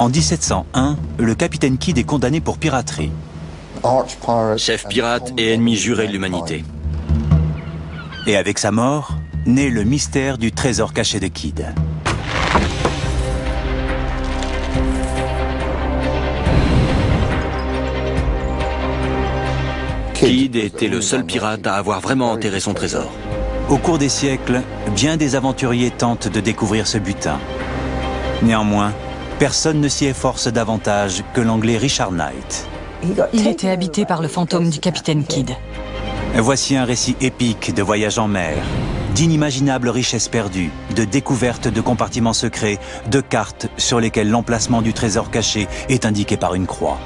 En 1701, le capitaine Kidd est condamné pour piraterie. Chef pirate et ennemi juré de l'humanité. Et avec sa mort, naît le mystère du trésor caché de Kidd. Kidd était le seul pirate à avoir vraiment enterré son trésor. Au cours des siècles, bien des aventuriers tentent de découvrir ce butin. Néanmoins, personne ne s'y efforce davantage que l'anglais Richard Knight. Il était habité par le fantôme du capitaine Kidd. Voici un récit épique de voyage en mer, d'inimaginables richesses perdues, de découvertes de compartiments secrets, de cartes sur lesquelles l'emplacement du trésor caché est indiqué par une croix.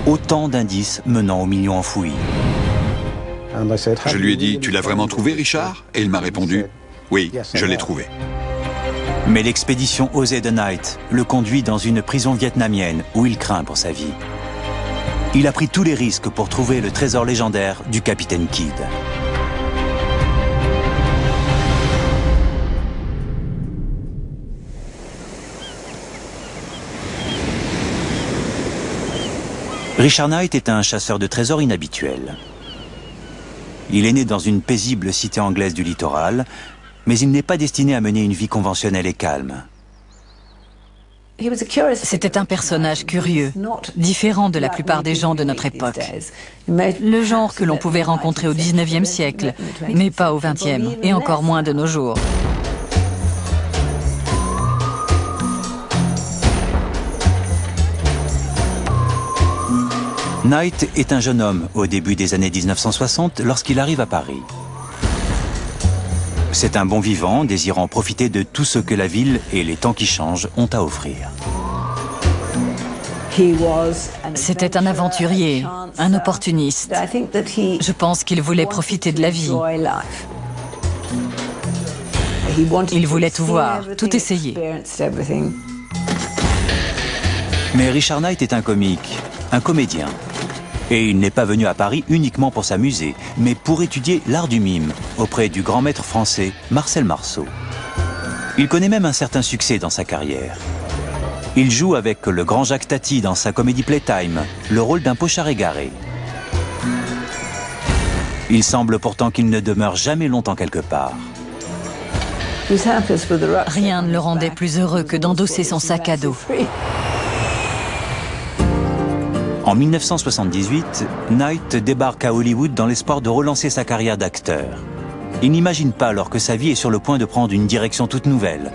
Autant d'indices menant aux millions enfouis. Je lui ai dit, tu l'as vraiment trouvé, Richard? Et il m'a répondu, oui, je l'ai trouvé. Mais l'expédition osée de Knight le conduit dans une prison vietnamienne où il craint pour sa vie. Il a pris tous les risques pour trouver le trésor légendaire du capitaine Kidd. Richard Knight est un chasseur de trésors inhabituel. Il est né dans une paisible cité anglaise du littoral, mais il n'est pas destiné à mener une vie conventionnelle et calme. C'était un personnage curieux, différent de la plupart des gens de notre époque. Le genre que l'on pouvait rencontrer au XIXe siècle, mais pas au XXe, et encore moins de nos jours. Knight est un jeune homme au début des années 1960 lorsqu'il arrive à Paris. C'est un bon vivant désirant profiter de tout ce que la ville et les temps qui changent ont à offrir. C'était un aventurier, un opportuniste. Je pense qu'il voulait profiter de la vie. Il voulait tout voir, tout essayer. Mais Richard Knight est un comique, un comédien. Et il n'est pas venu à Paris uniquement pour s'amuser, mais pour étudier l'art du mime auprès du grand maître français Marcel Marceau. Il connaît même un certain succès dans sa carrière. Il joue avec le grand Jacques Tati dans sa comédie Playtime, le rôle d'un pochard égaré. Il semble pourtant qu'il ne demeure jamais longtemps quelque part. Rien ne le rendait plus heureux que d'endosser son sac à dos. En 1978, Knight débarque à Hollywood dans l'espoir de relancer sa carrière d'acteur. Il n'imagine pas alors que sa vie est sur le point de prendre une direction toute nouvelle,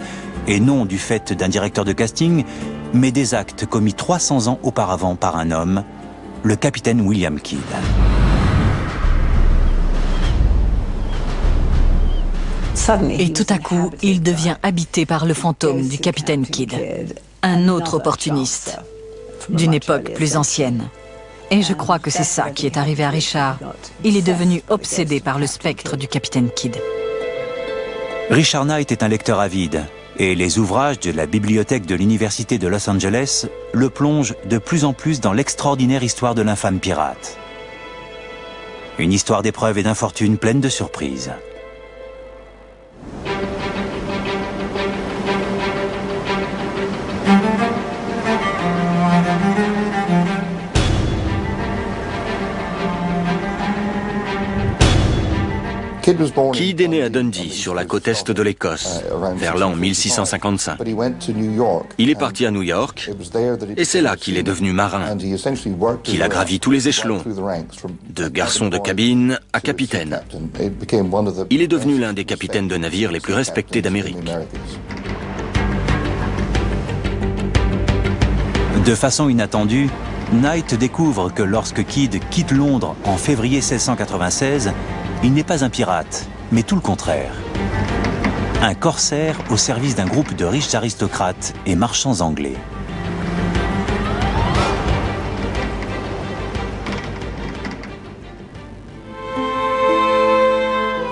et non du fait d'un directeur de casting, mais des actes commis 300 ans auparavant par un homme, le capitaine William Kidd. Et tout à coup, il devient habité par le fantôme du capitaine Kidd, un autre opportuniste, d'une époque plus ancienne. Et je crois que c'est ça qui est arrivé à Richard. Il est devenu obsédé par le spectre du capitaine Kidd. Richard Knight est un lecteur avide, et les ouvrages de la bibliothèque de l'Université de Los Angeles le plongent de plus en plus dans l'extraordinaire histoire de l'infâme pirate. Une histoire d'épreuves et d'infortunes pleine de surprises. Kidd est né à Dundee, sur la côte est de l'Écosse, vers l'an 1655. Il est parti à New York, et c'est là qu'il est devenu marin, qu'il a gravi tous les échelons, de garçon de cabine à capitaine. Il est devenu l'un des capitaines de navires les plus respectés d'Amérique. De façon inattendue, Knight découvre que lorsque Kidd quitte Londres en février 1696, il n'est pas un pirate, mais tout le contraire. Un corsaire au service d'un groupe de riches aristocrates et marchands anglais.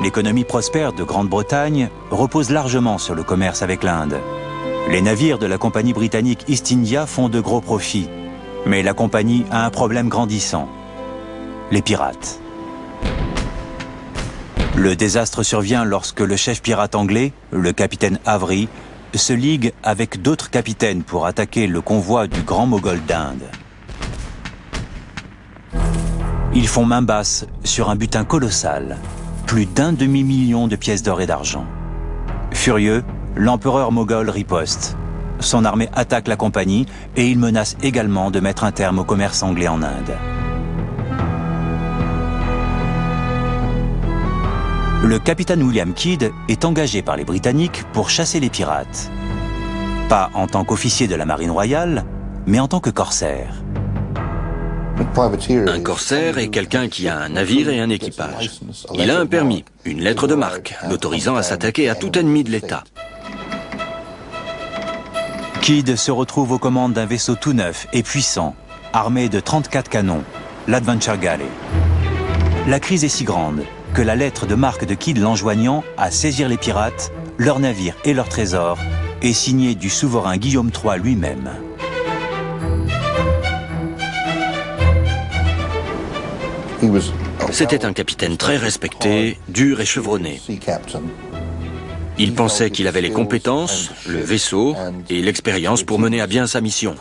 L'économie prospère de Grande-Bretagne repose largement sur le commerce avec l'Inde. Les navires de la compagnie britannique East India font de gros profits. Mais la compagnie a un problème grandissant. Les pirates. Le désastre survient lorsque le chef pirate anglais, le capitaine Avery, se ligue avec d'autres capitaines pour attaquer le convoi du Grand Moghol d'Inde. Ils font main basse sur un butin colossal, plus d'1 demi-million de pièces d'or et d'argent. Furieux, l'empereur moghol riposte. Son armée attaque la compagnie et il menace également de mettre un terme au commerce anglais en Inde. Le capitaine William Kidd est engagé par les Britanniques pour chasser les pirates. Pas en tant qu'officier de la marine royale, mais en tant que corsaire. Un corsaire est quelqu'un qui a un navire et un équipage. Il a un permis, une lettre de marque, l'autorisant à s'attaquer à tout ennemi de l'État. Kidd se retrouve aux commandes d'un vaisseau tout neuf et puissant, armé de 34 canons, l'Adventure Galley. La crise est si grande que la lettre de marque de Kidd l'enjoignant à saisir les pirates, leurs navires et leurs trésors est signée du souverain Guillaume III lui-même. C'était un capitaine très respecté, dur et chevronné. Il pensait qu'il avait les compétences, le vaisseau et l'expérience pour mener à bien sa mission.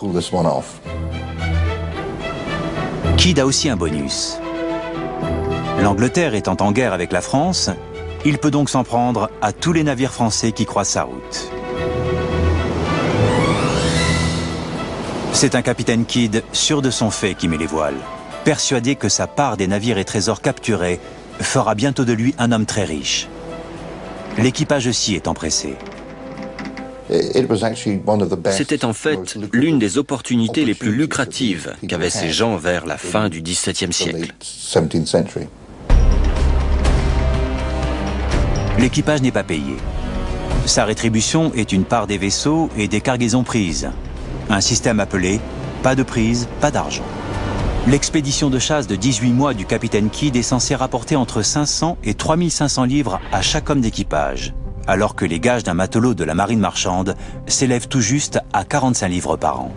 Kidd a aussi un bonus. L'Angleterre étant en guerre avec la France, il peut donc s'en prendre à tous les navires français qui croisent sa route. C'est un capitaine Kidd sûr de son fait qui met les voiles, persuadé que sa part des navires et trésors capturés fera bientôt de lui un homme très riche. L'équipage aussi est empressé. C'était en fait l'une des opportunités les plus lucratives qu'avaient ces gens vers la fin du XVIIe siècle. L'équipage n'est pas payé. Sa rétribution est une part des vaisseaux et des cargaisons prises. Un système appelé « pas de prise, pas d'argent ». L'expédition de chasse de 18 mois du capitaine Kidd est censée rapporter entre 500 et 3500 livres à chaque homme d'équipage, alors que les gages d'un matelot de la marine marchande s'élèvent tout juste à 45 livres par an.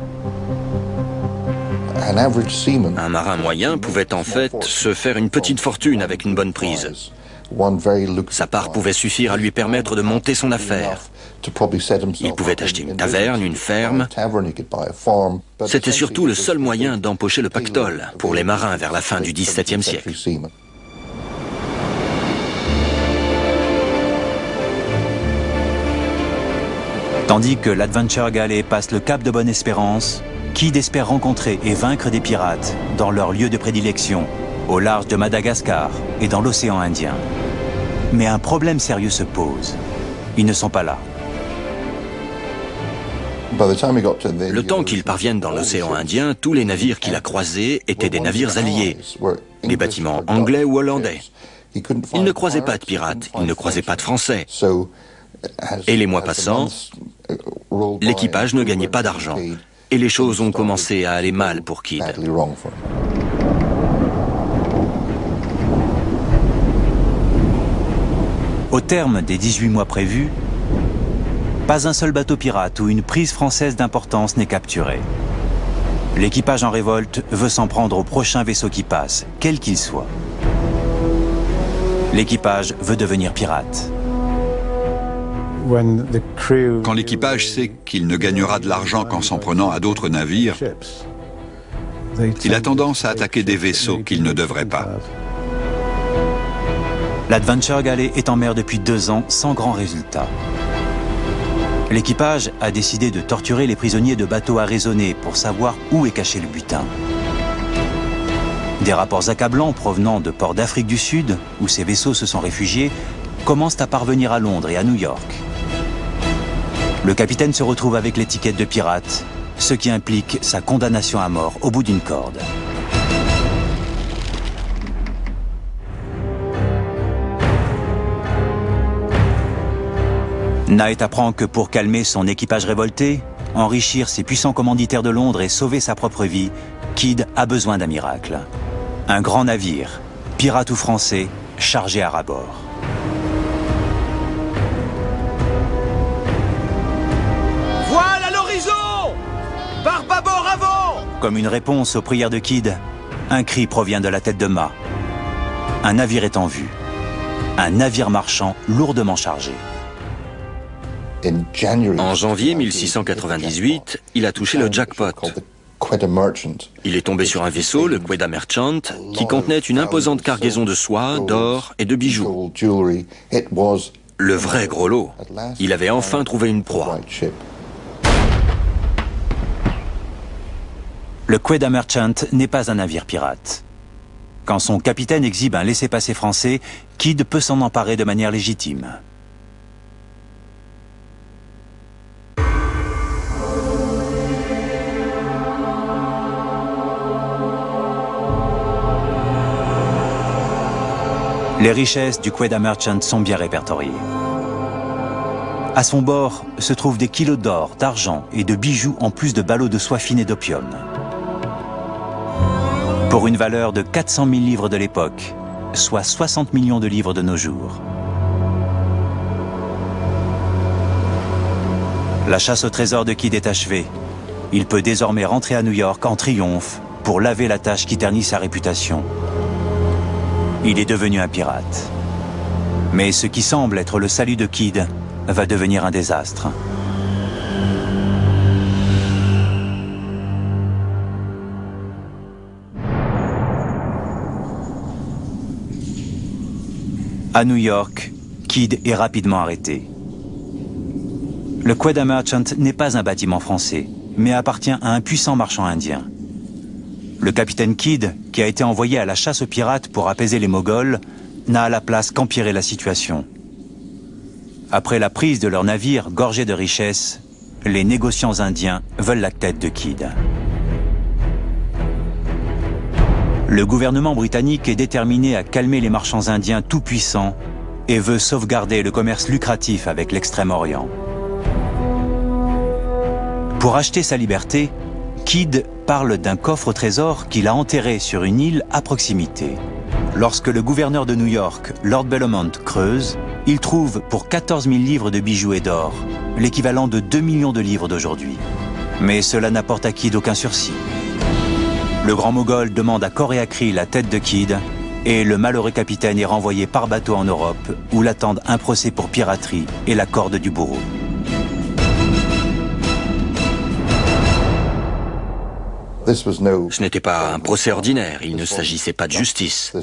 Un marin moyen pouvait en fait se faire une petite fortune avec une bonne prise. Sa part pouvait suffire à lui permettre de monter son affaire. Il pouvait acheter une taverne, une ferme. C'était surtout le seul moyen d'empocher le pactole pour les marins vers la fin du XVIIe siècle. Tandis que l'Adventure Galley passe le cap de Bonne-Espérance, Kidd espère rencontrer et vaincre des pirates dans leur lieu de prédilection, au large de Madagascar et dans l'océan Indien. Mais un problème sérieux se pose. Ils ne sont pas là. Le temps qu'il parvienne dans l'océan Indien, tous les navires qu'il a croisés étaient des navires alliés, des bâtiments anglais ou hollandais. Il ne croisait pas de pirates, il ne croisait pas de Français. Et les mois passant, l'équipage ne gagnait pas d'argent. Et les choses ont commencé à aller mal pour Kidd. Au terme des 18 mois prévus, pas un seul bateau pirate ou une prise française d'importance n'est capturé. L'équipage en révolte veut s'en prendre au prochain vaisseau qui passe, quel qu'il soit. L'équipage veut devenir pirate. Quand l'équipage sait qu'il ne gagnera de l'argent qu'en s'en prenant à d'autres navires, il a tendance à attaquer des vaisseaux qu'il ne devrait pas. L'Adventure Galley est en mer depuis 2 ans sans grand résultat. L'équipage a décidé de torturer les prisonniers de bateaux arraisonnés pour savoir où est caché le butin. Des rapports accablants provenant de ports d'Afrique du Sud, où ces vaisseaux se sont réfugiés, commencent à parvenir à Londres et à New York. Le capitaine se retrouve avec l'étiquette de pirate, ce qui implique sa condamnation à mort au bout d'une corde. Knight apprend que pour calmer son équipage révolté, enrichir ses puissants commanditaires de Londres et sauver sa propre vie, Kidd a besoin d'un miracle. Un grand navire, pirate ou français, chargé à rabord. Voile à l'horizon! Barre bâbord avant! Comme une réponse aux prières de Kidd, un cri provient de la tête de mât. Un navire est en vue. Un navire marchand lourdement chargé. En janvier 1698, il a touché le jackpot. Il est tombé sur un vaisseau, le Quedagh Merchant, qui contenait une imposante cargaison de soie, d'or et de bijoux. Le vrai gros lot. Il avait enfin trouvé une proie. Le Quedagh Merchant n'est pas un navire pirate. Quand son capitaine exhibe un laissez-passer français, Kidd peut s'en emparer de manière légitime. Les richesses du Quedagh Merchant sont bien répertoriées. À son bord se trouvent des kilos d'or, d'argent et de bijoux en plus de ballots de soie fine et d'opium. Pour une valeur de 400 000 livres de l'époque, soit 60 millions de livres de nos jours. La chasse au trésor de Kidd est achevée. Il peut désormais rentrer à New York en triomphe pour laver la tache qui ternit sa réputation. Il est devenu un pirate. Mais ce qui semble être le salut de Kidd va devenir un désastre. À New York, Kidd est rapidement arrêté. Le Quedagh Merchant n'est pas un bâtiment français, mais appartient à un puissant marchand indien. Le capitaine Kidd, qui a été envoyé à la chasse aux pirates pour apaiser les Moghols, n'a à la place qu'empirer la situation. Après la prise de leur navire gorgé de richesses, les négociants indiens veulent la tête de Kidd. Le gouvernement britannique est déterminé à calmer les marchands indiens tout-puissants et veut sauvegarder le commerce lucratif avec l'Extrême-Orient. Pour acheter sa liberté, Kidd parle d'un coffre au trésor qu'il a enterré sur une île à proximité. Lorsque le gouverneur de New York, Lord Bellomont, creuse, il trouve pour 14 000 livres de bijoux et d'or, l'équivalent de 2 millions de livres d'aujourd'hui. Mais cela n'apporte à Kidd aucun sursis. Le grand Moghol demande à corps et à cri la tête de Kidd et le malheureux capitaine est renvoyé par bateau en Europe où l'attendent un procès pour piraterie et la corde du bourreau. Ce n'était pas un procès ordinaire, il ne s'agissait pas de justice.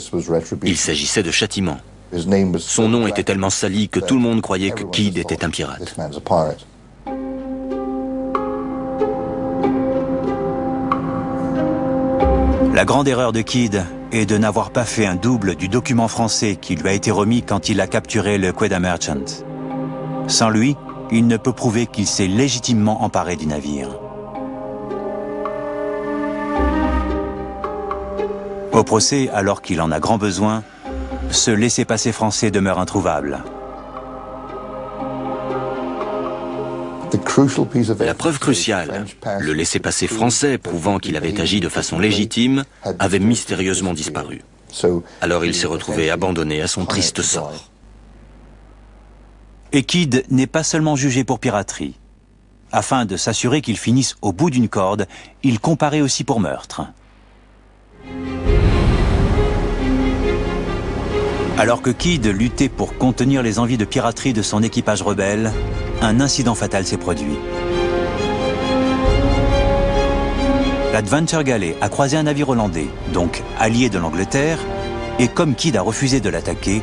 Il s'agissait de châtiment. Son nom était tellement sali que tout le monde croyait que Kidd était un pirate. La grande erreur de Kidd est de n'avoir pas fait un double du document français qui lui a été remis quand il a capturé le Quedagh Merchant. Sans lui, il ne peut prouver qu'il s'est légitimement emparé du navire. Au procès, alors qu'il en a grand besoin, ce laissez-passer français demeure introuvable. La preuve cruciale, le laissez-passer français prouvant qu'il avait agi de façon légitime, avait mystérieusement disparu. Alors il s'est retrouvé abandonné à son triste sort. Et Kidd n'est pas seulement jugé pour piraterie. Afin de s'assurer qu'il finisse au bout d'une corde, il comparait aussi pour meurtre. Alors que Kidd luttait pour contenir les envies de piraterie de son équipage rebelle, un incident fatal s'est produit. L'Adventure Galley a croisé un navire hollandais, donc allié de l'Angleterre, et comme Kidd a refusé de l'attaquer,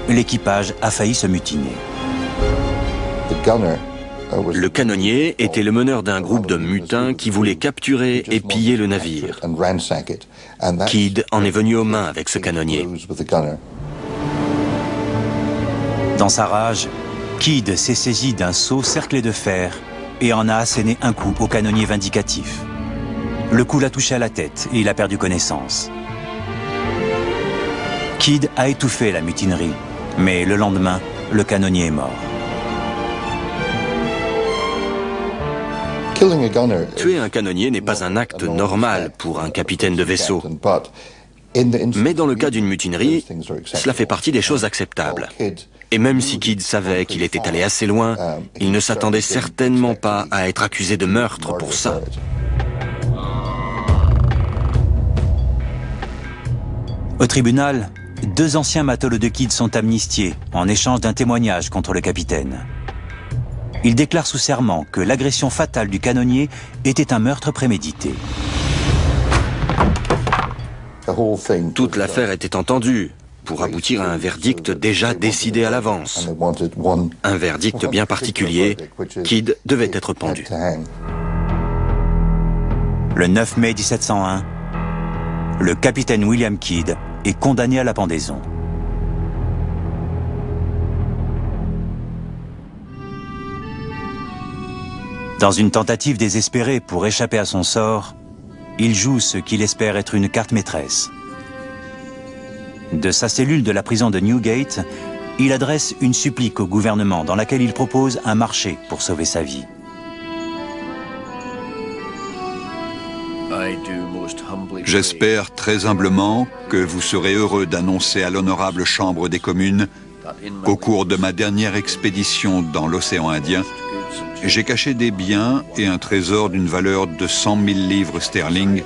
l'équipage a failli se mutiner. Le canonnier était le meneur d'un groupe de mutins qui voulaient capturer et piller le navire. Kidd en est venu aux mains avec ce canonnier. Dans sa rage, Kidd s'est saisi d'un seau cerclé de fer et en a asséné un coup au canonnier vindicatif. Le coup l'a touché à la tête et il a perdu connaissance. Kidd a étouffé la mutinerie, mais le lendemain, le canonnier est mort. Tuer un canonnier n'est pas un acte normal pour un capitaine de vaisseau. Mais dans le cas d'une mutinerie, cela fait partie des choses acceptables. Et même si Kidd savait qu'il était allé assez loin, il ne s'attendait certainement pas à être accusé de meurtre pour ça. Au tribunal, 2 anciens matelots de Kidd sont amnistiés en échange d'un témoignage contre le capitaine. Il déclare sous serment que l'agression fatale du canonnier était un meurtre prémédité. Toute l'affaire était entendue pour aboutir à un verdict déjà décidé à l'avance. Un verdict bien particulier, Kidd devait être pendu. Le 9 mai 1701, le capitaine William Kidd est condamné à la pendaison. Dans une tentative désespérée pour échapper à son sort, il joue ce qu'il espère être une carte maîtresse. De sa cellule de la prison de Newgate, il adresse une supplique au gouvernement dans laquelle il propose un marché pour sauver sa vie. J'espère très humblement que vous serez heureux d'annoncer à l'honorable Chambre des communes qu'au cours de ma dernière expédition dans l'océan Indien, j'ai caché des biens et un trésor d'une valeur de 100 000 livres sterling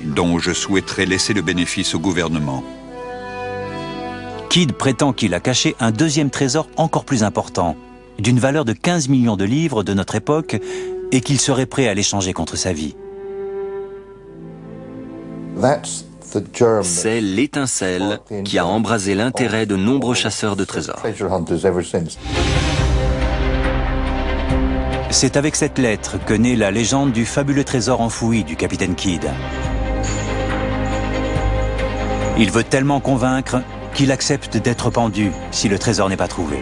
dont je souhaiterais laisser le bénéfice au gouvernement. Kidd prétend qu'il a caché un deuxième trésor encore plus important, d'une valeur de 15 millions de livres de notre époque, et qu'il serait prêt à l'échanger contre sa vie. C'est l'étincelle qui a embrasé l'intérêt de nombreux chasseurs de trésors. C'est avec cette lettre que naît la légende du fabuleux trésor enfoui du capitaine Kidd. Il veut tellement convaincre qu'il accepte d'être pendu si le trésor n'est pas trouvé.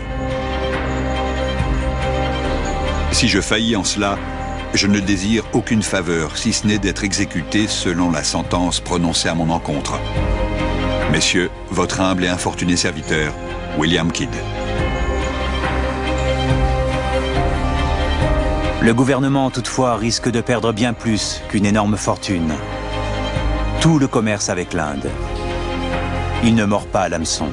Si je faillis en cela, je ne désire aucune faveur, si ce n'est d'être exécuté selon la sentence prononcée à mon encontre. Messieurs, votre humble et infortuné serviteur, William Kidd. Le gouvernement, toutefois, risque de perdre bien plus qu'une énorme fortune. Tout le commerce avec l'Inde. Il ne mord pas à l'hameçon.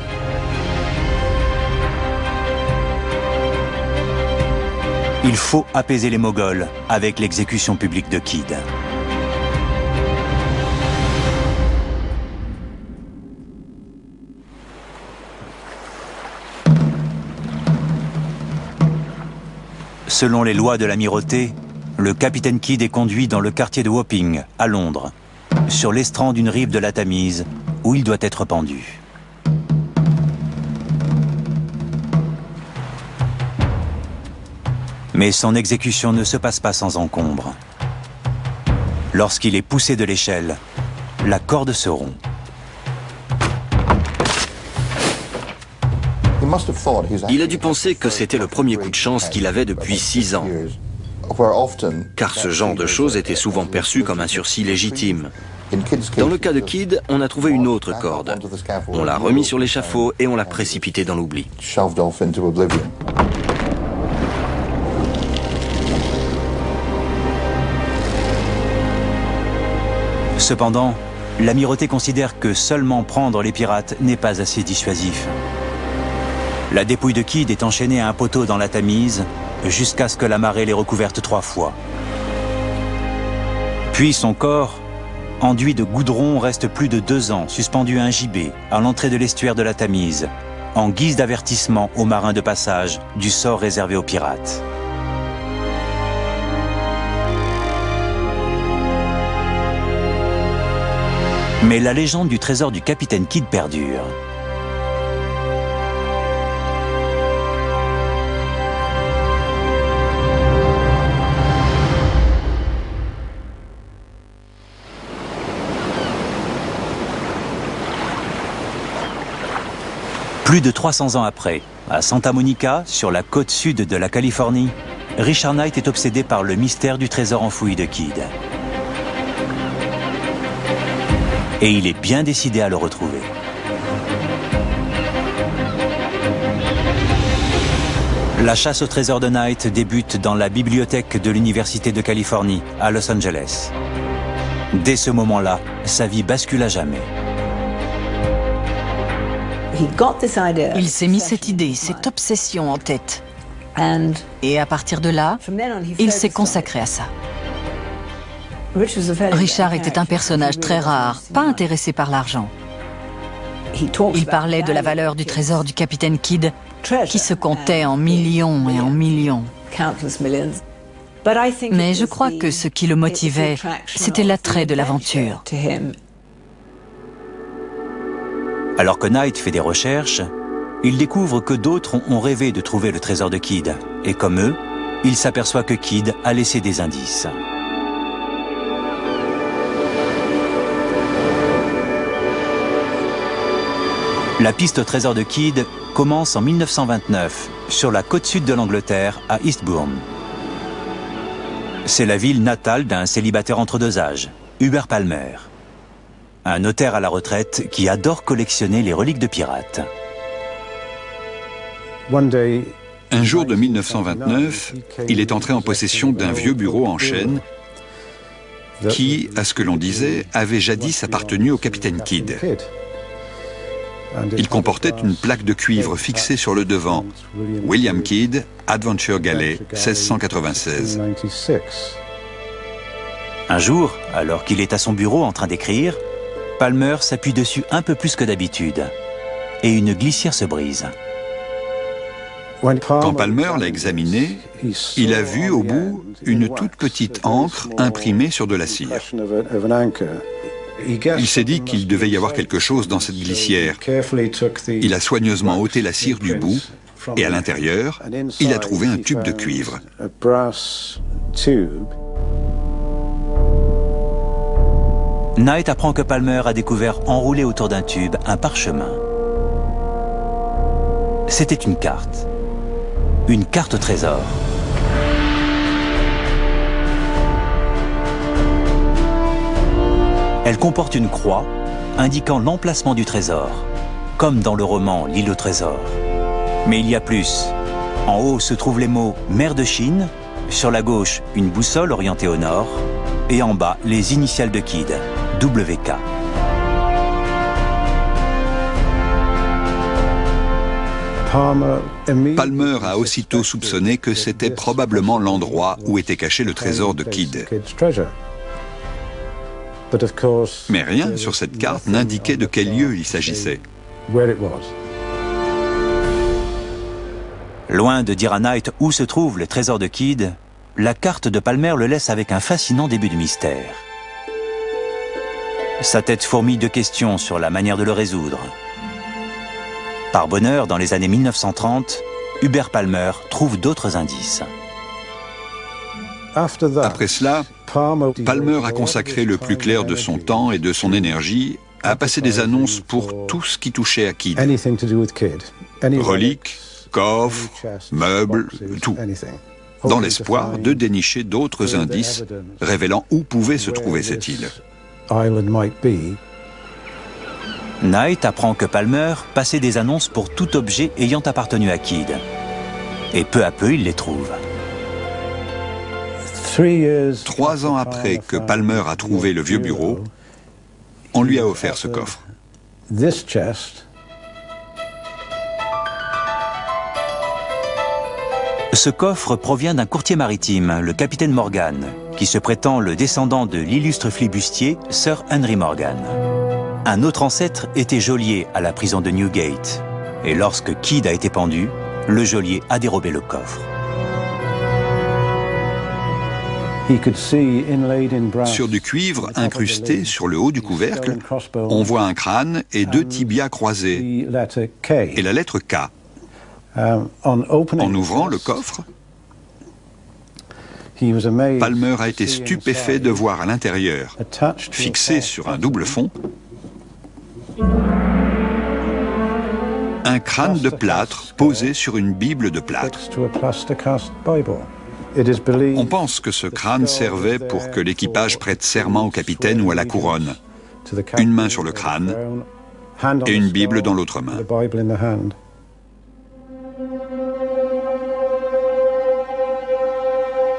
Il faut apaiser les Moghols avec l'exécution publique de Kidd. Selon les lois de l'amirauté, le capitaine Kidd est conduit dans le quartier de Wapping, à Londres, sur l'estran d'une rive de la Tamise, où il doit être pendu. Mais son exécution ne se passe pas sans encombre. Lorsqu'il est poussé de l'échelle, la corde se rompt. Il a dû penser que c'était le premier coup de chance qu'il avait depuis 6 ans, car ce genre de choses était souvent perçu comme un sursis légitime. Dans le cas de Kidd, on a trouvé une autre corde. On l'a remis sur l'échafaud et on l'a précipité dans l'oubli. Cependant, l'amirauté considère que seulement prendre les pirates n'est pas assez dissuasif. La dépouille de Kidd est enchaînée à un poteau dans la Tamise jusqu'à ce que la marée l'ait recouverte 3 fois. Puis son corps, enduit de goudron, reste plus de 2 ans suspendu à un gibet à l'entrée de l'estuaire de la Tamise, en guise d'avertissement aux marins de passage du sort réservé aux pirates. Mais la légende du trésor du capitaine Kidd perdure. Plus de 300 ans après, à Santa Monica, sur la côte sud de la Californie, Richard Knight est obsédé par le mystère du trésor enfoui de Kidd. Et il est bien décidé à le retrouver. La chasse au trésor de Knight débute dans la bibliothèque de l'Université de Californie, à Los Angeles. Dès ce moment-là, sa vie bascule à jamais. Il s'est mis cette idée, cette obsession en tête. Et à partir de là, il s'est consacré à ça. Richard était un personnage très rare, pas intéressé par l'argent. Il parlait de la valeur du trésor du capitaine Kidd, qui se comptait en millions et en millions. Mais je crois que ce qui le motivait, c'était l'attrait de l'aventure. Alors que Knight fait des recherches, il découvre que d'autres ont rêvé de trouver le trésor de Kidd. Et comme eux, il s'aperçoit que Kidd a laissé des indices. La piste au trésor de Kidd commence en 1929, sur la côte sud de l'Angleterre, à Eastbourne. C'est la ville natale d'un célibataire entre deux âges, Hubert Palmer. Un notaire à la retraite qui adore collectionner les reliques de pirates. Un jour de 1929, il est entré en possession d'un vieux bureau en chêne qui, à ce que l'on disait, avait jadis appartenu au capitaine Kidd. Il comportait une plaque de cuivre fixée sur le devant. William Kidd, Adventure Galley, 1696. Un jour, alors qu'il est à son bureau en train d'écrire, Palmer s'appuie dessus un peu plus que d'habitude. Et une glissière se brise. Quand Palmer l'a examiné, il a vu au bout une toute petite encre imprimée sur de la cire. Il s'est dit qu'il devait y avoir quelque chose dans cette glissière. Il a soigneusement ôté la cire du bout et à l'intérieur, il a trouvé un tube de cuivre. Knight apprend que Palmer a découvert enroulé autour d'un tube un parchemin. C'était une carte. Une carte au trésor. Elle comporte une croix indiquant l'emplacement du trésor, comme dans le roman L'île au trésor. Mais il y a plus. En haut se trouvent les mots « Mer de Chine », sur la gauche une boussole orientée au nord, et en bas les initiales de Kidd, WK. Palmer a aussitôt soupçonné que c'était probablement l'endroit où était caché le trésor de Kidd. Mais rien sur cette carte n'indiquait de quel lieu il s'agissait. Loin de dire à Knight où se trouve le trésor de Kidd, la carte de Palmer le laisse avec un fascinant début de mystère. Sa tête fourmille de questions sur la manière de le résoudre. Par bonheur, dans les années 1930, Hubert Palmer trouve d'autres indices. Après cela, Palmer a consacré le plus clair de son temps et de son énergie à passer des annonces pour tout ce qui touchait à Kidd. Reliques, coffres, meubles, tout. Dans l'espoir de dénicher d'autres indices révélant où pouvait se trouver cette île. Knight apprend que Palmer passait des annonces pour tout objet ayant appartenu à Kidd. Et peu à peu, il les trouve. 3 ans après que Palmer a trouvé le vieux bureau, on lui a offert ce coffre. Ce coffre provient d'un courtier maritime, le capitaine Morgan, qui se prétend le descendant de l'illustre flibustier Sir Henry Morgan. Un autre ancêtre était geôlier à la prison de Newgate. Et lorsque Kidd a été pendu, le geôlier a dérobé le coffre. Sur du cuivre incrusté sur le haut du couvercle, on voit un crâne et 2 tibias croisés et la lettre K. En ouvrant le coffre, Palmer a été stupéfait de voir à l'intérieur, fixé sur un double fond, un crâne de plâtre posé sur une Bible de plâtre. On pense que ce crâne servait pour que l'équipage prête serment au capitaine ou à la couronne. Une main sur le crâne et une Bible dans l'autre main.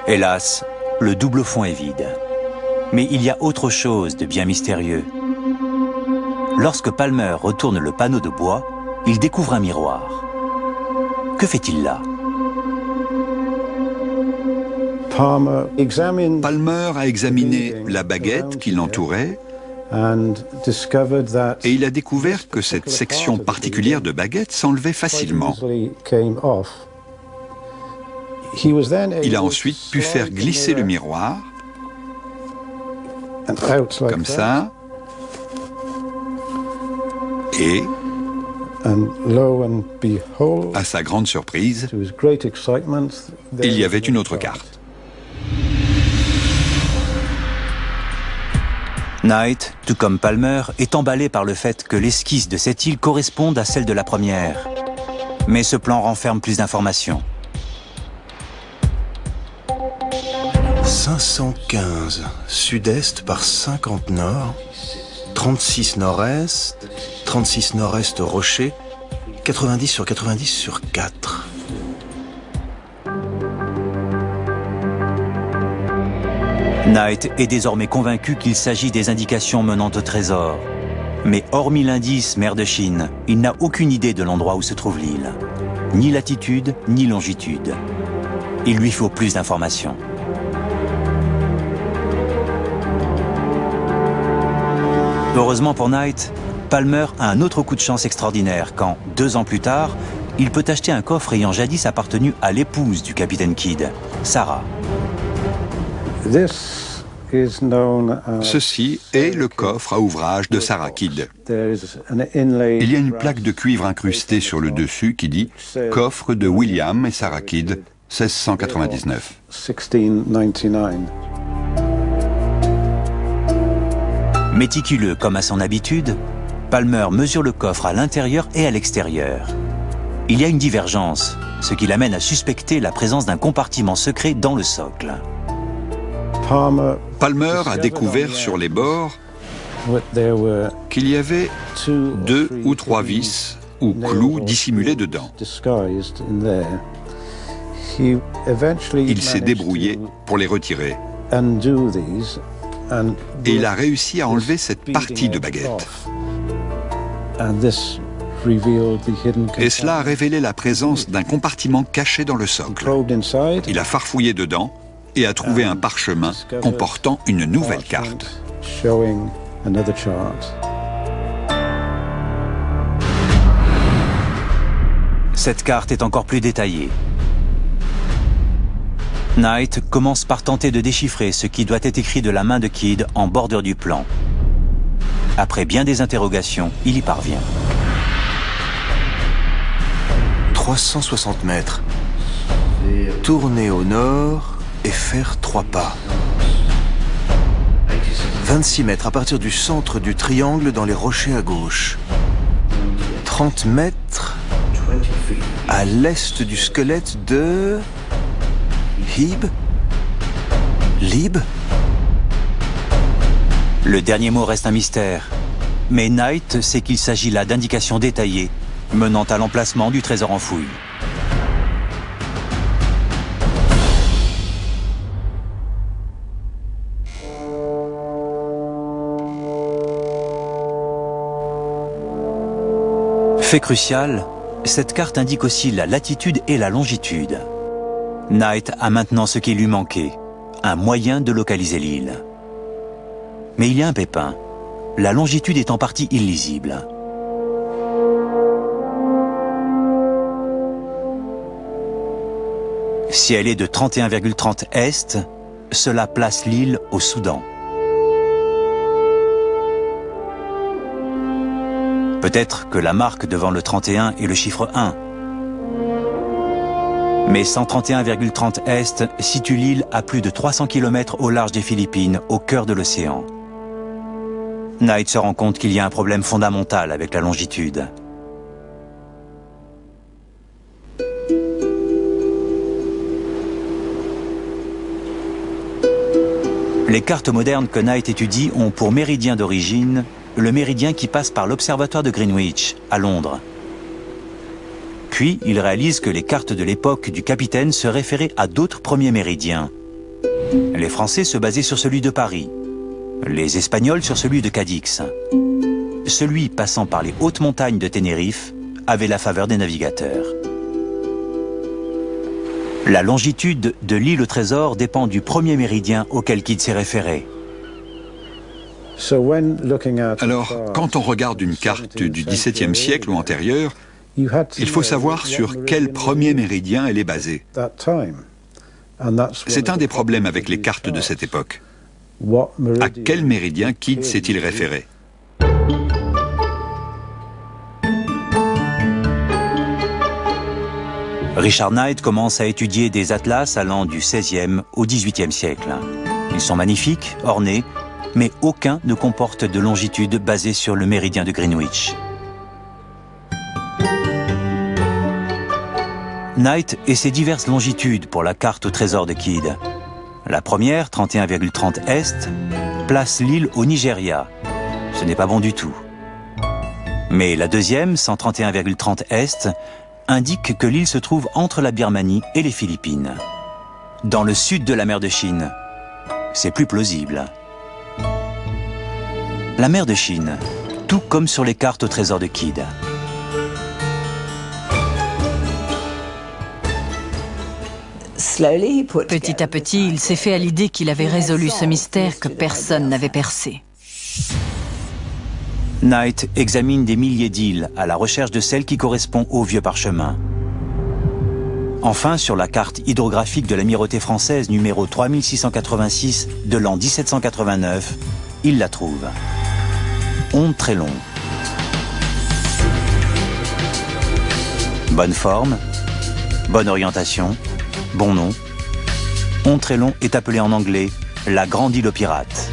Hélas, le double fond est vide. Mais il y a autre chose de bien mystérieux. Lorsque Palmer retourne le panneau de bois, il découvre un miroir. Que fait-il là? Palmer a examiné la baguette qui l'entourait et il a découvert que cette section particulière de baguette s'enlevait facilement. Il a ensuite pu faire glisser le miroir, comme ça, et, à sa grande surprise, il y avait une autre carte. Knight, tout comme Palmer, est emballé par le fait que l'esquisse de cette île corresponde à celle de la première. Mais ce plan renferme plus d'informations. 515 sud-est par 50 nord, 36 nord-est, 36 nord-est rocher, 90 sur 90 sur 4. Knight est désormais convaincu qu'il s'agit des indications menant au trésor. Mais hormis l'indice mer de Chine, il n'a aucune idée de l'endroit où se trouve l'île. Ni latitude, ni longitude. Il lui faut plus d'informations. Heureusement pour Knight, Palmer a un autre coup de chance extraordinaire quand, 2 ans plus tard, il peut acheter un coffre ayant jadis appartenu à l'épouse du capitaine Kidd, Sarah. Ceci est le coffre à ouvrage de Sarah Kidd. Il y a une plaque de cuivre incrustée sur le dessus qui dit « Coffre de William et Sarah Kidd, 1699 ». Méticuleux comme à son habitude, Palmer mesure le coffre à l'intérieur et à l'extérieur. Il y a une divergence, ce qui l'amène à suspecter la présence d'un compartiment secret dans le socle. Palmer a découvert sur les bords qu'il y avait 2 ou 3 vis ou clous dissimulés dedans. Il s'est débrouillé pour les retirer. Et il a réussi à enlever cette partie de baguette. Et cela a révélé la présence d'un compartiment caché dans le socle. Il a farfouillé dedans et a trouvé un parchemin comportant une nouvelle carte. Cette carte est encore plus détaillée. Knight commence par tenter de déchiffrer ce qui doit être écrit de la main de Kidd en bordure du plan. Après bien des interrogations, il y parvient. 360 mètres. Tourner au nord et faire 3 pas. 26 mètres à partir du centre du triangle dans les rochers à gauche. 30 mètres à l'est du squelette de... Hib? Lib? Le dernier mot reste un mystère. Mais Knight sait qu'il s'agit là d'indications détaillées menant à l'emplacement du trésor enfoui. Fait crucial, cette carte indique aussi la latitude et la longitude. Knight a maintenant ce qui lui manquait, un moyen de localiser l'île. Mais il y a un pépin. La longitude est en partie illisible. Si elle est de 31,30 est, cela place l'île au Soudan. Peut-être que la marque devant le 31 est le chiffre 1. Mais 131,30 est situe l'île à plus de 300 km au large des Philippines, au cœur de l'océan. Knight se rend compte qu'il y a un problème fondamental avec la longitude. Les cartes modernes que Knight étudie ont pour méridien d'origine le méridien qui passe par l'observatoire de Greenwich, à Londres. Puis, il réalise que les cartes de l'époque du capitaine se référaient à d'autres premiers méridiens. Les Français se basaient sur celui de Paris, les Espagnols sur celui de Cadix. Celui passant par les hautes montagnes de Tenerife avait la faveur des navigateurs. La longitude de l'île au trésor dépend du premier méridien auquel Kidd s'est référé. Alors, quand on regarde une carte du XVIIe siècle ou antérieure, il faut savoir sur quel premier méridien elle est basée. C'est un des problèmes avec les cartes de cette époque. À quel méridien Kidd s'est-il référé? Richard Knight commence à étudier des atlas allant du XVIe au XVIIIe siècle. Ils sont magnifiques, ornés, mais aucun ne comporte de longitude basée sur le méridien de Greenwich. Knight et ses diverses longitudes pour la carte au trésor de Kidd. La première, 31,30 Est, place l'île au Nigeria. Ce n'est pas bon du tout. Mais la deuxième, 131,30 Est, indique que l'île se trouve entre la Birmanie et les Philippines, dans le sud de la mer de Chine. C'est plus plausible. La mer de Chine, tout comme sur les cartes au trésor de Kidd. Petit à petit, il s'est fait à l'idée qu'il avait résolu ce mystère que personne n'avait percé. Knight examine des milliers d'îles à la recherche de celle qui correspond au vieux parchemin. Enfin, sur la carte hydrographique de l'amirauté française numéro 3686 de l'an 1789, il la trouve. Onde très long. Bonne forme, bonne orientation, bon nom. Onde très long est appelée en anglais la Grande Île aux Pirates.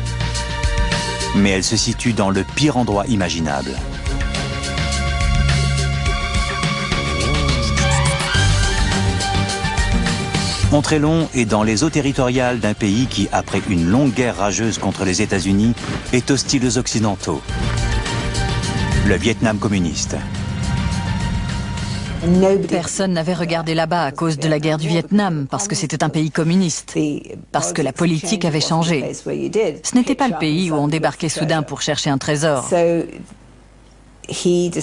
Mais elle se situe dans le pire endroit imaginable. Ontrellon est dans les eaux territoriales d'un pays qui, après une longue guerre rageuse contre les États-Unis, est hostile aux Occidentaux. Le Vietnam communiste. Personne n'avait regardé là-bas à cause de la guerre du Vietnam, parce que c'était un pays communiste, parce que la politique avait changé. Ce n'était pas le pays où on débarquait soudain pour chercher un trésor.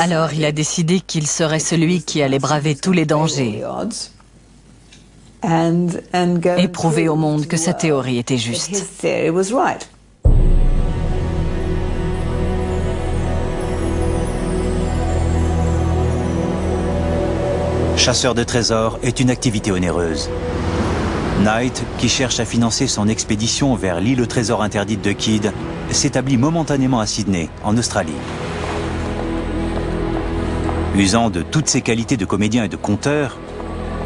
Alors il a décidé qu'il serait celui qui allait braver tous les dangers et prouver au monde que sa théorie était juste. Chasseur de trésors est une activité onéreuse. Knight, qui cherche à financer son expédition vers l'île au trésor interdite de Kidd, s'établit momentanément à Sydney, en Australie. Usant de toutes ses qualités de comédien et de conteur,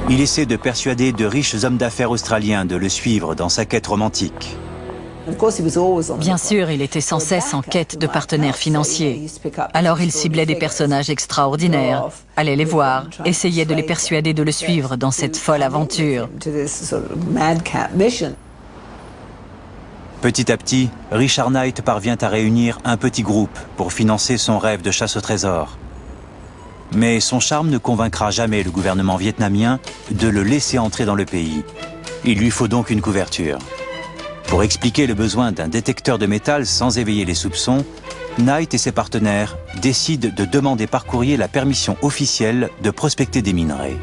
il essaie de persuader de riches hommes d'affaires australiens de le suivre dans sa quête romantique. Bien sûr, il était sans cesse en quête de partenaires financiers. Alors il ciblait des personnages extraordinaires, allait les voir, essayait de les persuader de le suivre dans cette folle aventure. Petit à petit, Richard Knight parvient à réunir un petit groupe pour financer son rêve de chasse au trésor. Mais son charme ne convaincra jamais le gouvernement vietnamien de le laisser entrer dans le pays. Il lui faut donc une couverture. Pour expliquer le besoin d'un détecteur de métal sans éveiller les soupçons, Knight et ses partenaires décident de demander par courrier la permission officielle de prospecter des minerais.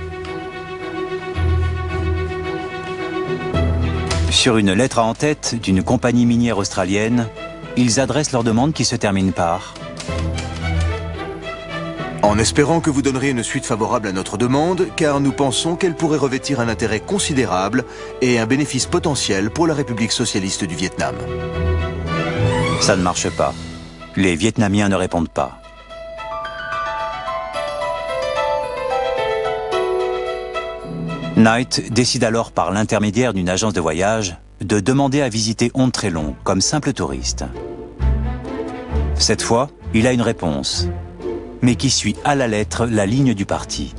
Sur une lettre à en-tête d'une compagnie minière australienne, ils adressent leur demande qui se termine par « En espérant que vous donnerez une suite favorable à notre demande, car nous pensons qu'elle pourrait revêtir un intérêt considérable et un bénéfice potentiel pour la République socialiste du Vietnam. » Ça ne marche pas. Les Vietnamiens ne répondent pas. Knight décide alors par l'intermédiaire d'une agence de voyage de demander à visiter Ontrellon comme simple touriste. Cette fois, il a une réponse, mais qui suit à la lettre la ligne du parti.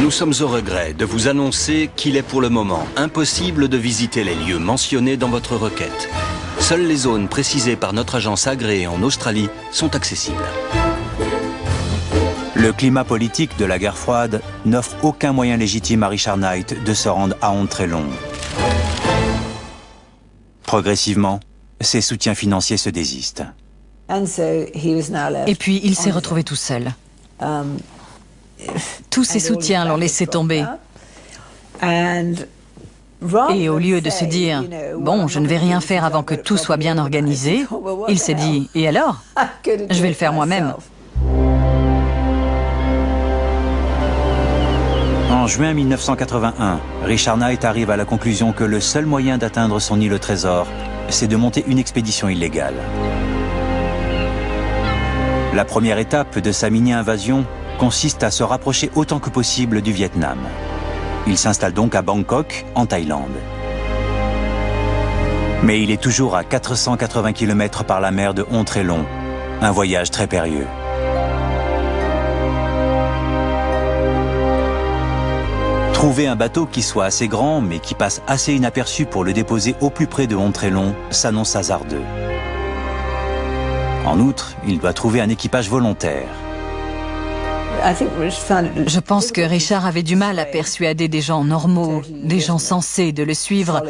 Nous sommes au regret de vous annoncer qu'il est pour le moment impossible de visiter les lieux mentionnés dans votre requête. Seules les zones précisées par notre agence agréée en Australie sont accessibles. Le climat politique de la guerre froide n'offre aucun moyen légitime à Richard Knight de se rendre à Ontrellon. Progressivement, ses soutiens financiers se désistent. Et puis il s'est retrouvé tout seul. Tous ses soutiens l'ont laissé tomber. Et au lieu de se dire « Bon, je ne vais rien faire avant que tout soit bien organisé », il s'est dit « Et alors? Je vais le faire moi-même. » En En juin 1981, Richard Knight arrive à la conclusion que le seul moyen d'atteindre son île au trésor, c'est de monter une expédition illégale. La première étape de sa mini-invasion consiste à se rapprocher autant que possible du Vietnam. Il s'installe donc à Bangkok, en Thaïlande. Mais il est toujours à 480 km par la mer de Hon Tre Long, un voyage très périlleux. Trouver un bateau qui soit assez grand mais qui passe assez inaperçu pour le déposer au plus près de Hon Tre Long s'annonce hasardeux. En outre, il doit trouver un équipage volontaire. Je pense que Richard avait du mal à persuader des gens normaux, des gens sensés de le suivre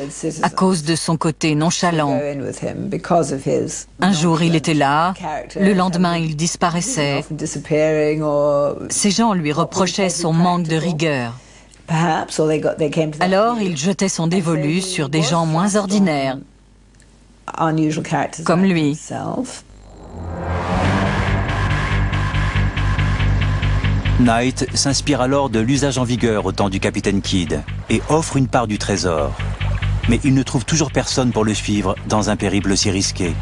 à cause de son côté nonchalant. Un jour, il était là, le lendemain, il disparaissait. Ces gens lui reprochaient son manque de rigueur. Alors, il jetait son dévolu sur des gens moins ordinaires, comme lui. Knight s'inspire alors de l'usage en vigueur au temps du capitaine Kidd et offre une part du trésor. Mais il ne trouve toujours personne pour le suivre dans un périple aussi risqué.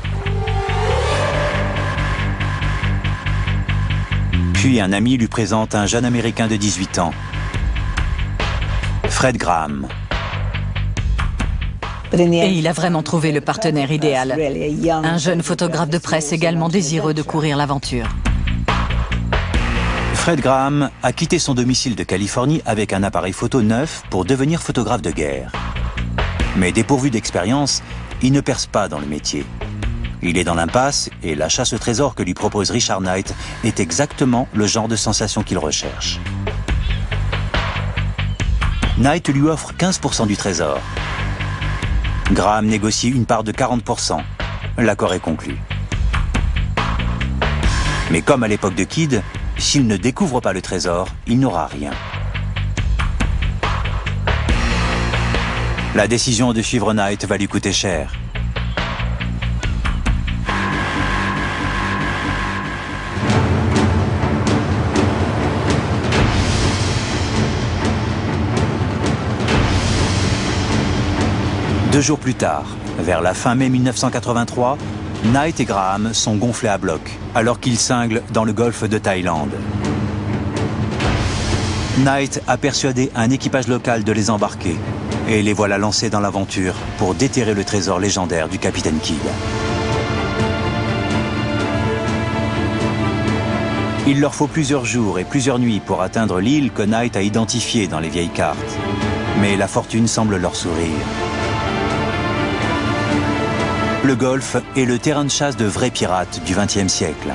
Puis un ami lui présente un jeune Américain de 18 ans, Fred Graham. Et il a vraiment trouvé le partenaire idéal. Un jeune photographe de presse également désireux de courir l'aventure. Fred Graham a quitté son domicile de Californie avec un appareil photo neuf pour devenir photographe de guerre. Mais dépourvu d'expérience, il ne perce pas dans le métier. Il est dans l'impasse et la chasse au trésor que lui propose Richard Knight est exactement le genre de sensation qu'il recherche. Knight lui offre 15% du trésor. Graham négocie une part de 40%. L'accord est conclu. Mais comme à l'époque de Kidd, s'il ne découvre pas le trésor, il n'aura rien. La décision de suivre Knight va lui coûter cher. Deux jours plus tard, vers la fin mai 1983, Knight et Graham sont gonflés à bloc, alors qu'ils cinglent dans le golfe de Thaïlande. Knight a persuadé un équipage local de les embarquer, et les voilà lancés dans l'aventure pour déterrer le trésor légendaire du capitaine Kidd. Il leur faut plusieurs jours et plusieurs nuits pour atteindre l'île que Knight a identifiée dans les vieilles cartes. Mais la fortune semble leur sourire. Le golfe est le terrain de chasse de vrais pirates du XXe siècle.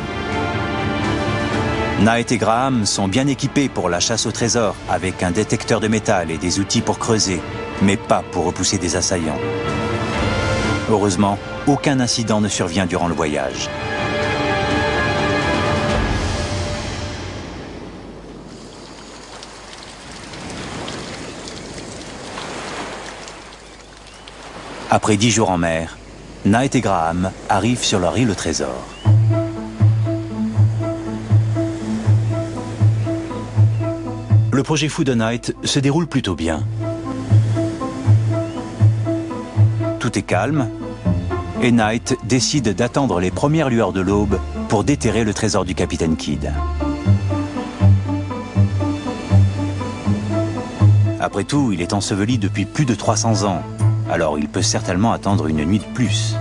Knight et Graham sont bien équipés pour la chasse au trésor, avec un détecteur de métal et des outils pour creuser, mais pas pour repousser des assaillants. Heureusement, aucun incident ne survient durant le voyage. Après 10 jours en mer, Knight et Graham arrivent sur leur île au trésor. Le projet fou de Knight se déroule plutôt bien. Tout est calme et Knight décide d'attendre les premières lueurs de l'aube pour déterrer le trésor du capitaine Kidd. Après tout, il est enseveli depuis plus de 300 ans. Alors il peut certainement attendre une nuit de plus.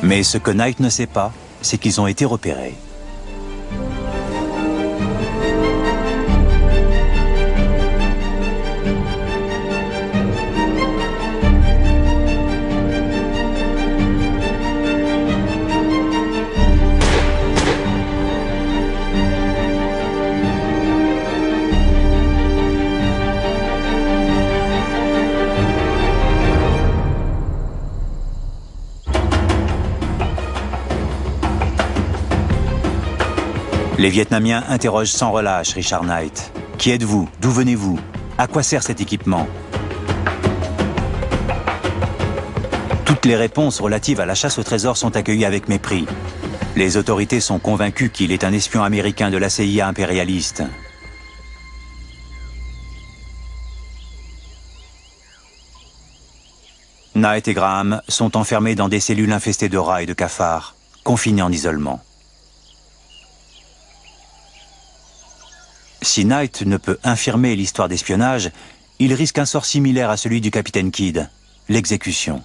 Mais ce que Knight ne sait pas, c'est qu'ils ont été repérés. Les Vietnamiens interrogent sans relâche Richard Knight. Qui êtes-vous? D'où venez-vous? À quoi sert cet équipement? Toutes les réponses relatives à la chasse au trésor sont accueillies avec mépris. Les autorités sont convaincues qu'il est un espion américain de la CIA impérialiste. Knight et Graham sont enfermés dans des cellules infestées de rats et de cafards, confinés en isolement. Si Knight ne peut infirmer l'histoire d'espionnage, il risque un sort similaire à celui du capitaine Kidd, l'exécution.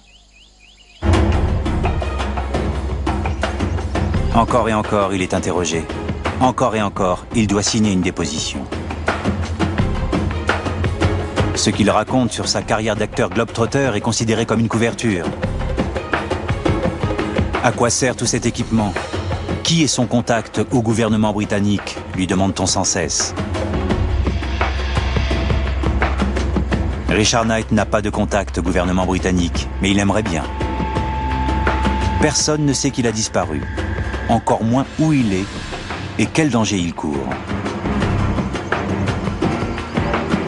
Encore et encore, il est interrogé. Encore et encore, il doit signer une déposition. Ce qu'il raconte sur sa carrière d'acteur globe-trotter est considéré comme une couverture. À quoi sert tout cet équipement? Qui est son contact au gouvernement britannique? Lui demande-t-on sans cesse. Richard Knight n'a pas de contact au gouvernement britannique, mais il aimerait bien. Personne ne sait qu'il a disparu, encore moins où il est et quel danger il court.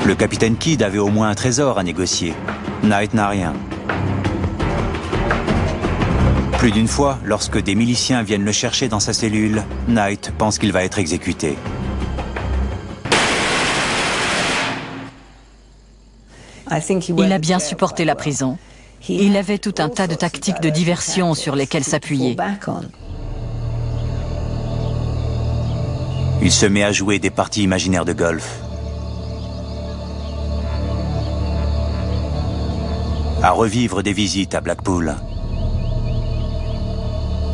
Le capitaine Kidd avait au moins un trésor à négocier. Knight n'a rien. Plus d'une fois, lorsque des miliciens viennent le chercher dans sa cellule, Knight pense qu'il va être exécuté. Il a bien supporté la prison. Il avait tout un tas de tactiques de diversion sur lesquelles s'appuyer. Il se met à jouer des parties imaginaires de golf. À revivre des visites à Blackpool.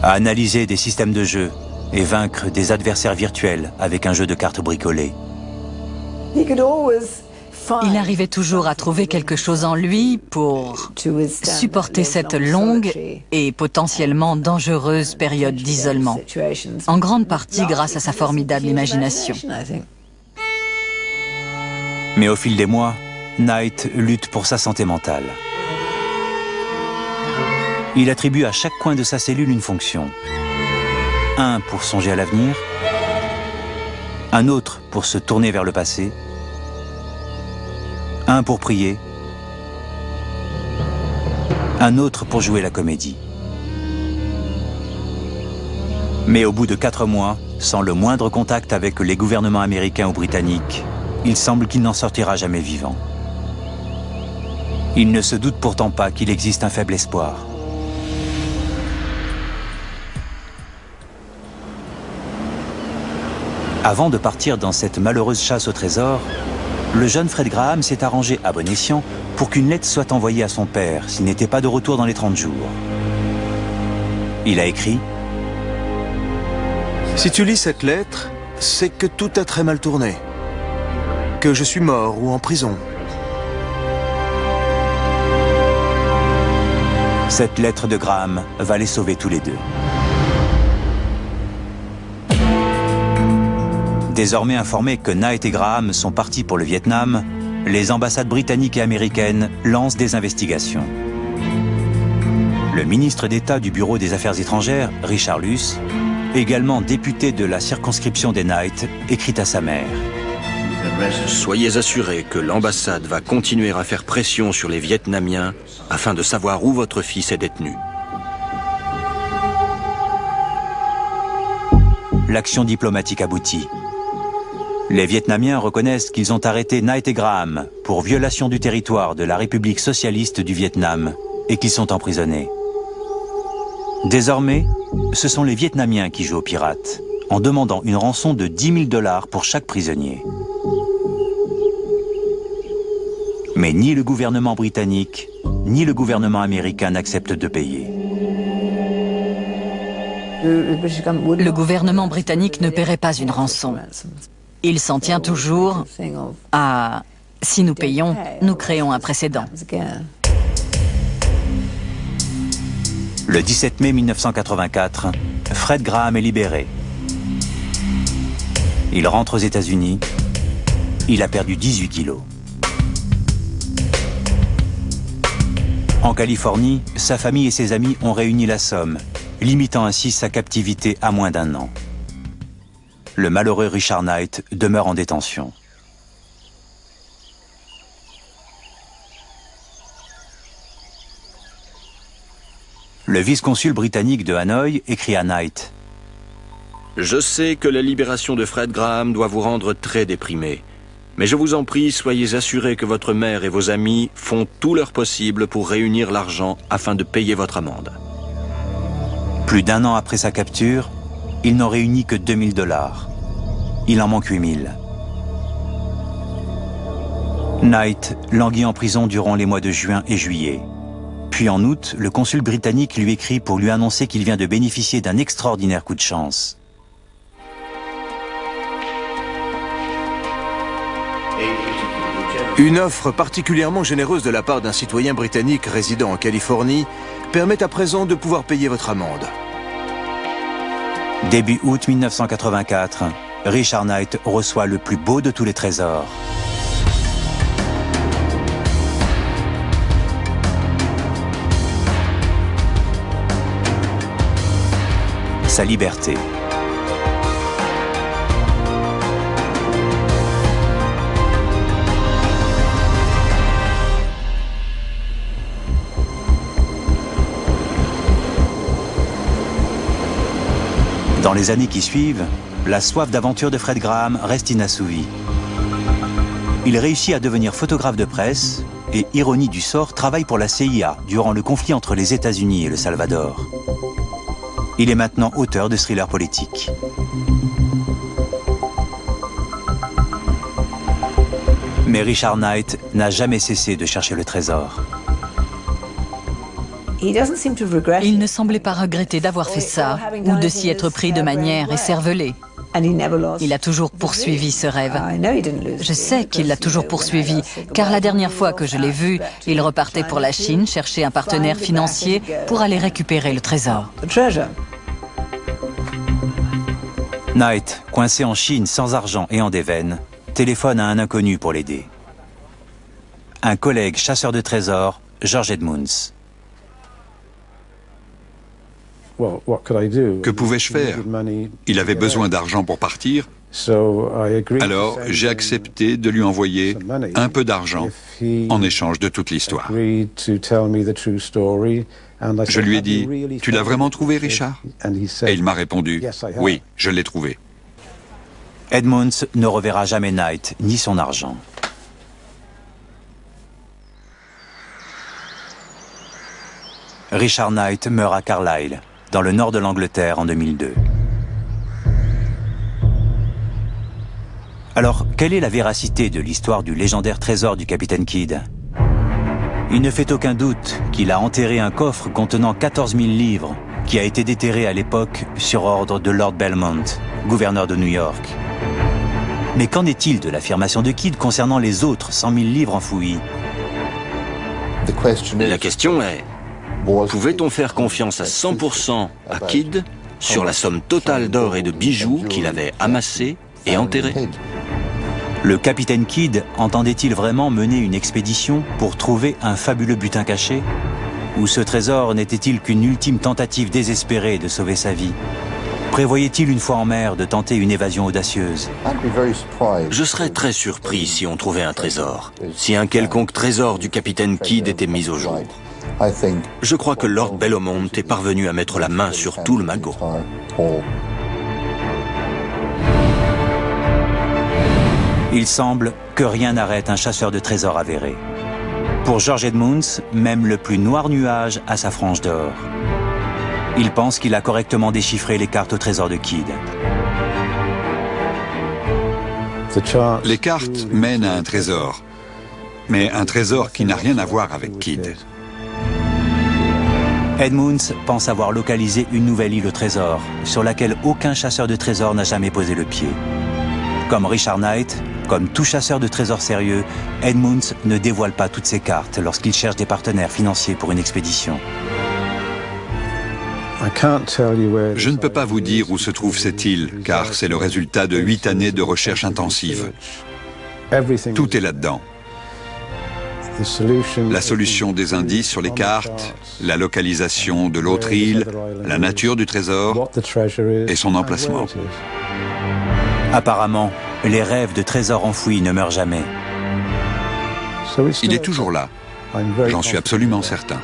À analyser des systèmes de jeu et vaincre des adversaires virtuels avec un jeu de cartes bricolé. Il arrivait toujours à trouver quelque chose en lui pour supporter cette longue et potentiellement dangereuse période d'isolement, en grande partie grâce à sa formidable imagination. Mais au fil des mois, Knight lutte pour sa santé mentale. Il attribue à chaque coin de sa cellule une fonction. Un pour songer à l'avenir, un autre pour se tourner vers le passé, un pour prier, un autre pour jouer la comédie. Mais au bout de 4 mois, sans le moindre contact avec les gouvernements américains ou britanniques, il semble qu'il n'en sortira jamais vivant. Il ne se doute pourtant pas qu'il existe un faible espoir. Avant de partir dans cette malheureuse chasse au trésor, le jeune Fred Graham s'est arrangé à bon escient pour qu'une lettre soit envoyée à son père s'il n'était pas de retour dans les 30 jours. Il a écrit « Si tu lis cette lettre, c'est que tout a très mal tourné. Que je suis mort ou en prison. » Cette lettre de Graham va les sauver tous les deux. Désormais informés que Knight et Graham sont partis pour le Vietnam, les ambassades britanniques et américaines lancent des investigations. Le ministre d'État du Bureau des Affaires étrangères, Richard Luce, également député de la circonscription des Knight, écrit à sa mère. Soyez assurés que l'ambassade va continuer à faire pression sur les Vietnamiens afin de savoir où votre fils est détenu. L'action diplomatique aboutit. Les Vietnamiens reconnaissent qu'ils ont arrêté Knight et Graham pour violation du territoire de la République socialiste du Vietnam et qu'ils sont emprisonnés. Désormais, ce sont les Vietnamiens qui jouent aux pirates, en demandant une rançon de 10 000 $ pour chaque prisonnier. Mais ni le gouvernement britannique, ni le gouvernement américain n'acceptent de payer. Le gouvernement britannique ne paierait pas une rançon. Il s'en tient toujours à « si nous payons, nous créons un précédent ». Le 17 mai 1984, Fred Graham est libéré. Il rentre aux États-Unis. Il a perdu 18 kilos. En Californie, sa famille et ses amis ont réuni la somme, limitant ainsi sa captivité à moins d'1 an. Le malheureux Richard Knight demeure en détention. Le vice-consul britannique de Hanoï écrit à Knight. Je sais que la libération de Fred Graham doit vous rendre très déprimé. Mais je vous en prie, soyez assurés que votre mère et vos amis font tout leur possible pour réunir l'argent afin de payer votre amende. Plus d'1 an après sa capture, il n'en réunit que 2000 $. Il en manque 8000. Knight languit en prison durant les mois de juin et juillet. Puis en août, le consul britannique lui écrit pour lui annoncer qu'il vient de bénéficier d'un extraordinaire coup de chance. Une offre particulièrement généreuse de la part d'un citoyen britannique résidant en Californie permet à présent de pouvoir payer votre amende. Début août 1984, Richard Knight reçoit le plus beau de tous les trésors. Sa liberté. Dans les années qui suivent, la soif d'aventure de Fred Graham reste inassouvie. Il réussit à devenir photographe de presse et, ironie du sort, travaille pour la CIA durant le conflit entre les États-Unis et le Salvador. Il est maintenant auteur de thrillers politiques. Mais Richard Knight n'a jamais cessé de chercher le trésor. Il ne semblait pas regretter d'avoir fait ça, ou de s'y être pris de manière écervelée. Il a toujours poursuivi ce rêve. Je sais qu'il l'a toujours poursuivi, car la dernière fois que je l'ai vu, il repartait pour la Chine chercher un partenaire financier pour aller récupérer le trésor. Knight, coincé en Chine sans argent et en déveine, téléphone à un inconnu pour l'aider. Un collègue chasseur de trésors, George Edmunds. Que pouvais-je faire? Il avait besoin d'argent pour partir. Alors, j'ai accepté de lui envoyer un peu d'argent en échange de toute l'histoire. Je lui ai dit, « Tu l'as vraiment trouvé, Richard ?» Et il m'a répondu, « Oui, je l'ai trouvé. » Edmunds ne reverra jamais Knight ni son argent. Richard Knight meurt à Carlisle, dans le nord de l'Angleterre en 2002. Alors, quelle est la véracité de l'histoire du légendaire trésor du capitaine Kidd? Il ne fait aucun doute qu'il a enterré un coffre contenant 14 000 livres, qui a été déterré à l'époque sur ordre de Lord Belmont, gouverneur de New York. Mais qu'en est-il de l'affirmation de Kidd concernant les autres 100 000 livres enfouis? La question est, pouvait-on faire confiance à 100% à Kidd sur la somme totale d'or et de bijoux qu'il avait amassés et enterrés? Le capitaine Kidd entendait-il vraiment mener une expédition pour trouver un fabuleux butin caché? Ou ce trésor n'était-il qu'une ultime tentative désespérée de sauver sa vie? Prévoyait-il une fois en mer de tenter une évasion audacieuse? Je serais très surpris si on trouvait un trésor, si un quelconque trésor du capitaine Kidd était mis au jour. Je crois que Lord Belmont est parvenu à mettre la main sur tout le magot. Il semble que rien n'arrête un chasseur de trésors avéré. Pour George Edmunds, même le plus noir nuage a sa frange d'or. Il pense qu'il a correctement déchiffré les cartes au trésor de Kidd. Les cartes mènent à un trésor, mais un trésor qui n'a rien à voir avec Kidd. Edmunds pense avoir localisé une nouvelle île au trésor, sur laquelle aucun chasseur de trésors n'a jamais posé le pied. Comme Richard Knight, comme tout chasseur de trésors sérieux, Edmunds ne dévoile pas toutes ses cartes lorsqu'il cherche des partenaires financiers pour une expédition. Je ne peux pas vous dire où se trouve cette île, car c'est le résultat de 8 années de recherche intensive. Tout est là-dedans. La solution des indices sur les cartes, la localisation de l'autre île, la nature du trésor et son emplacement. Apparemment, les rêves de trésors enfouis ne meurent jamais. Il est toujours là, j'en suis absolument certain.